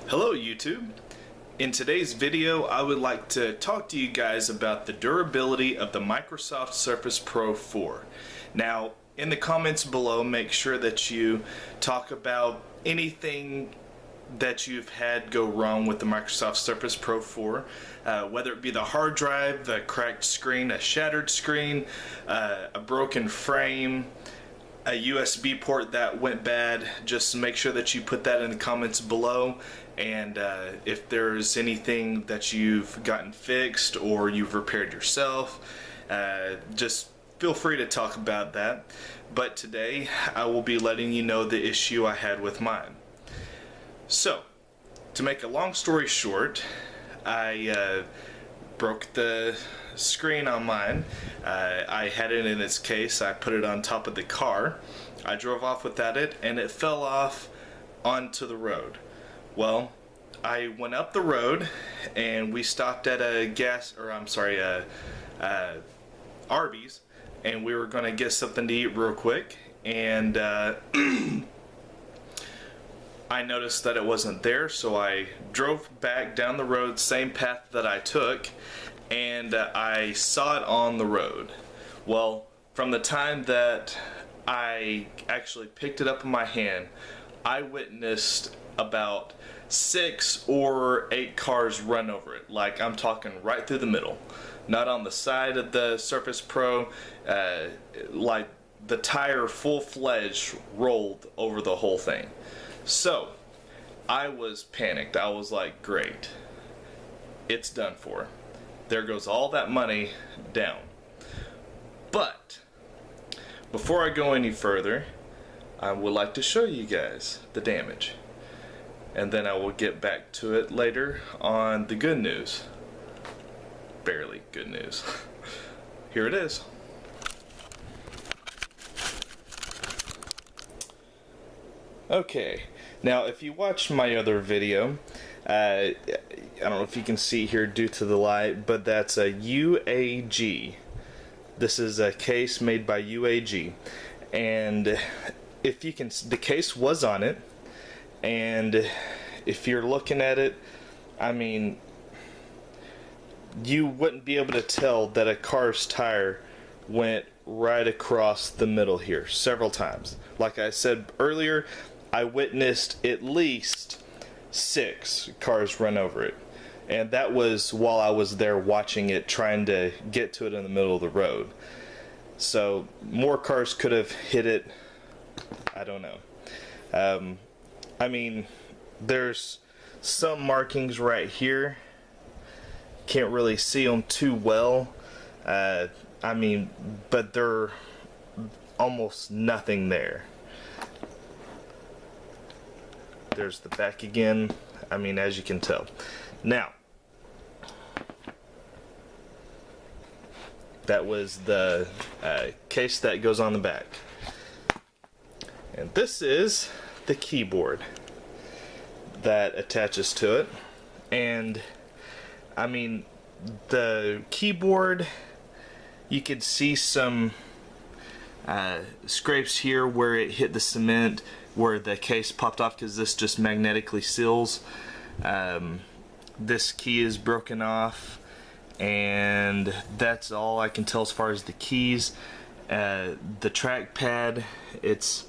Hello YouTube. In today's video I would like to talk to you guys about the durability of the Microsoft Surface Pro 4. Now in the comments below make sure that you talk about anything that you've had go wrong with the Microsoft Surface Pro 4, whether it be the hard drive, the cracked screen, a shattered screen, a broken frame, a USB port that went bad. Just make sure that you put that in the comments below, and if there's anything that you've gotten fixed or you've repaired yourself, just feel free to talk about that. But today I will be letting you know the issue I had with mine. So, to make a long story short, I broke the screen on mine. I had it in its case. I put it on top of the car. I drove off without it and it fell off onto the road. Well, I went up the road and we stopped at a Arby's, and we were gonna get something to eat real quick, and I noticed that it wasn't there, so I drove back down the road, same path that I took, and I saw it on the road. Well, from the time that I actually picked it up in my hand, I witnessed about 6 or 8 cars run over it. Like, I'm talking right through the middle. Not on the side of the Surface Pro, like the tire full-fledged rolled over the whole thing. So, I was panicked. I was like, great, it's done for. There goes all that money down. But, before I go any further, I would like to show you guys the damage. And then I will get back to it later on the good news. Barely good news. Here it is. Okay, now if you watched my other video, I don't know if you can see here due to the light, but that's a UAG. This is a case made by UAG, and if you can, the case was on it, and if you're looking at it, I mean, you wouldn't be able to tell that a car's tire went right across the middle here several times. Like I said earlier, I witnessed at least 6 cars run over it, and that was while I was there watching it, trying to get to it in the middle of the road. So more cars could have hit it. I don't know. I mean, there's some markings right here. Can't really see them too well. I mean, but they're almost nothing there. There's the back again. I mean, as you can tell. Now, that was the case that goes on the back. And this is the keyboard that attaches to it. And I mean, the keyboard, you could see some scrapes here where it hit the cement, where the case popped off, because this just magnetically seals. This key is broken off, and that's all I can tell as far as the keys. The trackpad, it's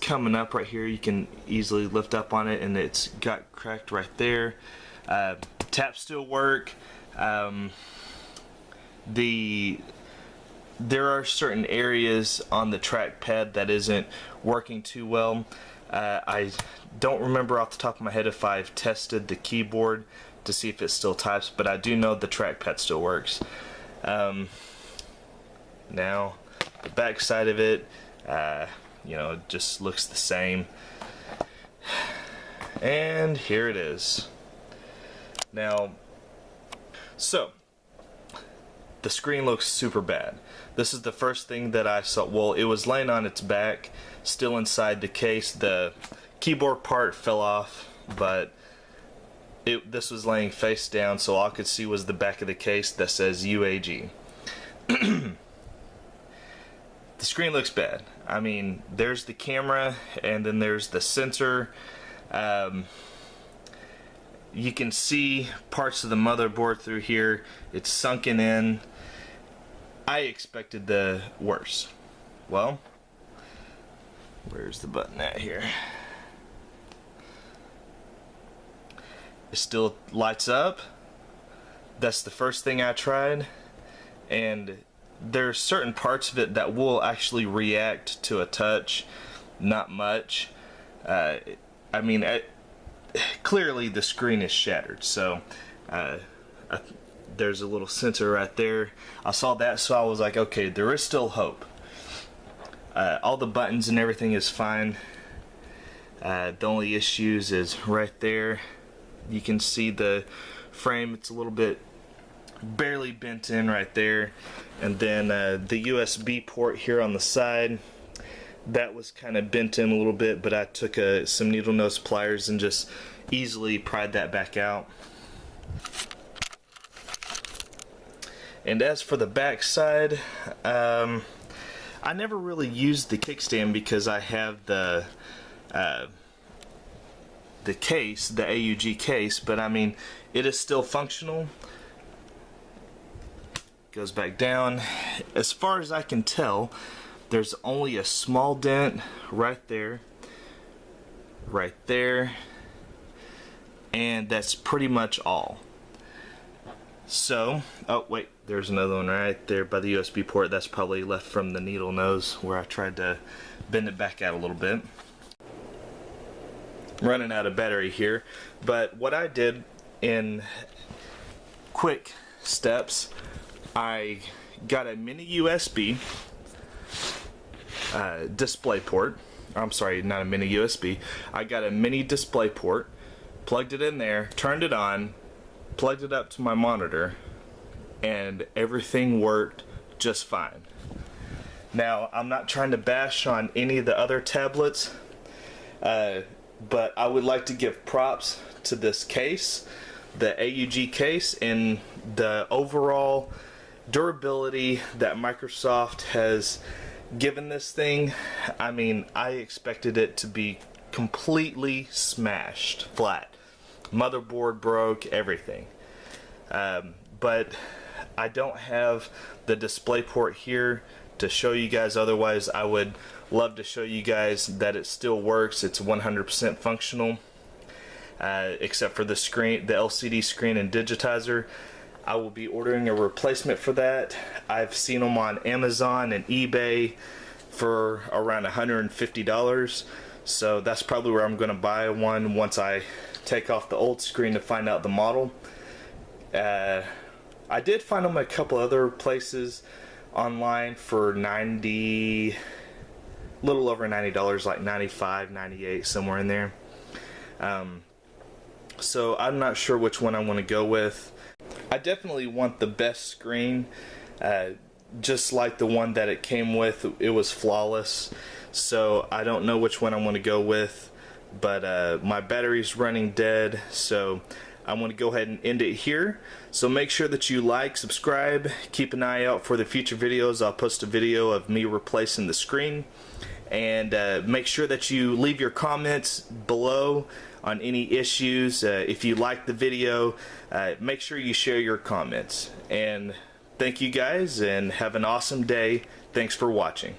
coming up right here. You can easily lift up on it, and it's got cracked right there. Taps still work. There are certain areas on the trackpad that isn't working too well. I don't remember off the top of my head if I've tested the keyboard to see if it still types, but I do know the trackpad still works. Now, the back side of it, you know, it just looks the same. And here it is. Now, so, the screen looks super bad. This is the first thing that I saw. Well, it was laying on its back, still inside the case. The keyboard part fell off, but this was laying face down, so all I could see was the back of the case that says UAG. The screen looks bad. I mean, there's the camera, and then there's the sensor. you can see parts of the motherboard through here. It's sunken in. I expected the worst. Well, where's the button at here? It still lights up. That's the first thing I tried, and there's certain parts of it that will actually react to a touch. Not much. I mean, clearly the screen is shattered, so there's a little sensor right there. I saw that, so I was like, okay, there is still hope. All the buttons and everything is fine. The only issues is right there. You can see the frame, it's a little bit barely bent in right there, and then the USB port here on the side, that was kind of bent in a little bit, but I took some needle nose pliers and just easily pried that back out. And as for the back side, I never really used the kickstand because I have the case, the AUG case, but I mean, it is still functional. Goes back down. As far as I can tell, there's only a small dent right there, and that's pretty much all. So, oh wait, there's another one right there by the USB port. That's probably left from the needle nose where I tried to bend it back out a little bit. Running out of battery here, but what I did in quick steps, I got a mini USB display port. I'm sorry, not a mini USB. I got a mini display port, plugged it in there, turned it on, plugged it up to my monitor, and everything worked just fine. Now, I'm not trying to bash on any of the other tablets, but I would like to give props to this case, the AUG case, and the overall durability that Microsoft has given this thing. I mean, I expected it to be completely smashed flat. Motherboard broke, everything. But I don't have the display port here to show you guys. Otherwise, I would love to show you guys that it still works. It's 100% functional, except for the screen, the LCD screen and digitizer. I will be ordering a replacement for that. I've seen them on Amazon and eBay for around $150, so that's probably where I'm going to buy one once I take off the old screen to find out the model. I did find them a couple other places online for little over $90, like $95, $98, somewhere in there. So I'm not sure which one I want to go with. I definitely want the best screen, just like the one that it came with. It was flawless, so I don't know which one I want to go with, but my battery's running dead, so I'm going to go ahead and end it here. So make sure that you like, subscribe, keep an eye out for the future videos. I'll post a video of me replacing the screen, and make sure that you leave your comments below on any issues. If you like the video, make sure you share your comments. And thank you guys, and have an awesome day. Thanks for watching.